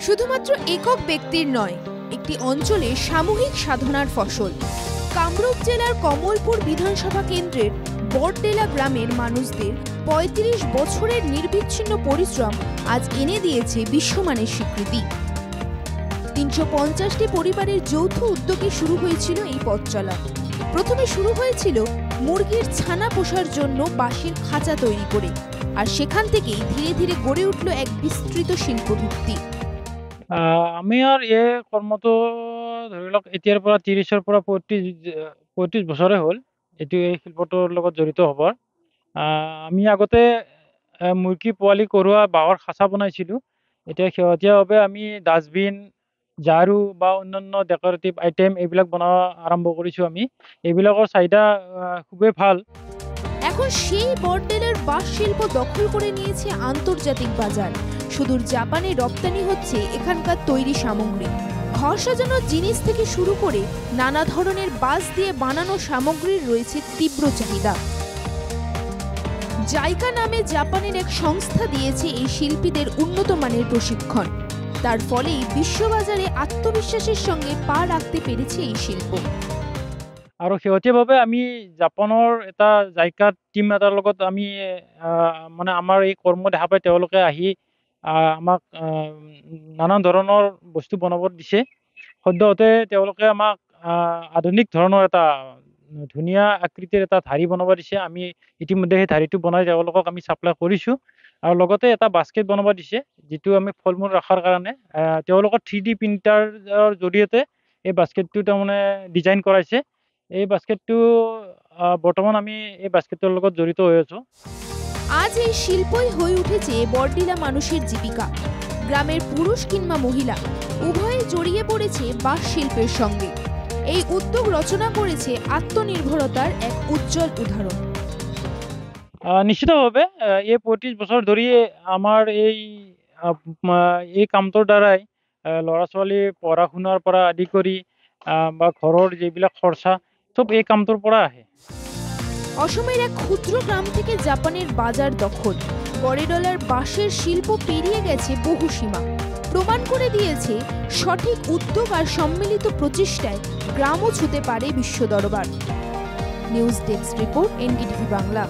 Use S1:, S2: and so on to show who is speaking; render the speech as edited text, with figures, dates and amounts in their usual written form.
S1: শুধুমাত্র একক ব্যক্তির নয়, একটি অঞ্চলে সামূহিক সাধনার ফসল। কামরূপ জেলার কমলপুর বিধানসভা কেন্দ্রের বড়ডেলা গ্রামের মানুষদের ৩৫ বছরের নির্বিচ্ছিন্ন পরিশ্রম আজ এনে দিয়েছে বিশ্বমানের স্বীকৃতি। ৩৫০টি পরিবারের যৌথ উদ্যোগে শুরু হয়েছিল এই পথ চলা। প্রথমে শুরু হয়েছিল মুরগির ছানা পোষার জন্য বাঁশের খাঁচা তৈরি করে, আর সেখান থেকেই ধীরে ধীরে গড়ে উঠল এক বিস্তৃত শিল্পভিত্তি।
S2: আমি আর কৰ্মটো ধৰি লওক এতিয়াৰ পৰা ৩০-ৰ পৰা ৩৫ বছৰে হ'ল এই শিল্পটোৰ লগত জড়িত হ'বৰ। আমি আগতে মুৰ্গী পোৱালি কৰোৱা বাঁহৰ খাঁচা বনাইছিলোঁ। এতিয়া শেহতীয়াভাৱে আমি ডাষ্টবিন, ঝাৰু বা অন্যান্য ডেকৰেটিভ আইটেম এইবিলাক বনোৱা আৰম্ভ কৰিছোঁ আমি। এইবিলাকৰ চাহিদা খুবেই ভাল।
S1: এখন সেই বড়ডেলার বাঁশ শিল্প দখল করে নিয়েছে আন্তর্জাতিক বাজার। সুদূর জাপানে রপ্তানি হচ্ছে এখানকার তৈরি সামগ্রী। ঘর সাজানোর জিনিস থেকে শুরু করে নানা ধরনের বাঁশ দিয়ে বানানো সামগ্রীর রয়েছে তীব্র চাহিদা। জাইকা নামে জাপানের এক সংস্থা দিয়েছে এই শিল্পীদের উন্নত মানের প্ৰশিক্ষণ। তার ফলেই বিশ্ববাজারে আত্মবিশ্বাসের সঙ্গে পা রাখতে পেরেছে এই শিল্প।
S2: আৰু শেহতীয়াভাৱে আমি জাপানৰ এটা জাইকা টিম এটাৰ লগত আমি মানে আমাৰ এই কৰ্ম দেখা পাই তেওঁলোকে আহি আমাক নানান ধৰণৰ বস্তু বনাব দিছে। সদ্যহতে তেওঁলোকে আমাক আধুনিক ধৰণৰ এটা ধুনীয়া আকৃতিৰ এটা ধাৰি বনাব দিছে। আমি ইতিমধ্যে সেই ধাৰিটো বনাই তেওঁলোকক আমি ছাপ্লাই কৰিছোঁ। আৰু লগতে এটা বাস্কেট বনাব দিছে, যিটো আমি ফল মূল ৰখাৰ কাৰণে। তেওঁলোকৰ 3D প্ৰিণ্টাৰৰ জৰিয়তে এই বাস্কেটটো তাৰমানে ডিজাইন কৰাইছে। এই বাস্কেটটো বৰ্তমান আমি এই বাস্কেটৰ লগত জড়িত হৈ আছোঁ।
S1: আজ এই শিল্পই হয়ে উঠেছে বড়ডেলা মানুষের জীবিকা। গ্রামের পুরুষ কিংবা মহিলা উভয়ে জড়িয়ে পড়েছে বাঁশ শিল্পের সঙ্গে। এই উদ্যোগ ৰচনা করেছে আত্মনির্ভরতার এক উজ্জ্বল উদাহরণ।
S2: নিশ্চিতভাৱে এই ৩৫ বছৰ ধৰি আমাৰ এই কামটোৰ দ্বাৰাই ল'ৰা ছোৱালী পঢ়া শুনাৰ পৰা আদি কৰি বা ঘৰৰ যিবিলাক খৰচা সব এই কামটোৰ পৰা আহে।
S1: অসমের এক ক্ষুদ্র গ্রাম থেকে জাপানের বাজার দখল, বড়ডেলার বাঁশের শিল্প পেরিয়ে গেছে বহু সীমা। প্রমাণ করে দিয়েছে সঠিক উদ্যোগ আর সম্মিলিত প্রচেষ্টায় গ্রামও ছুঁতে পারে বিশ্ব দরবার। News desk report, NDTV Bangla.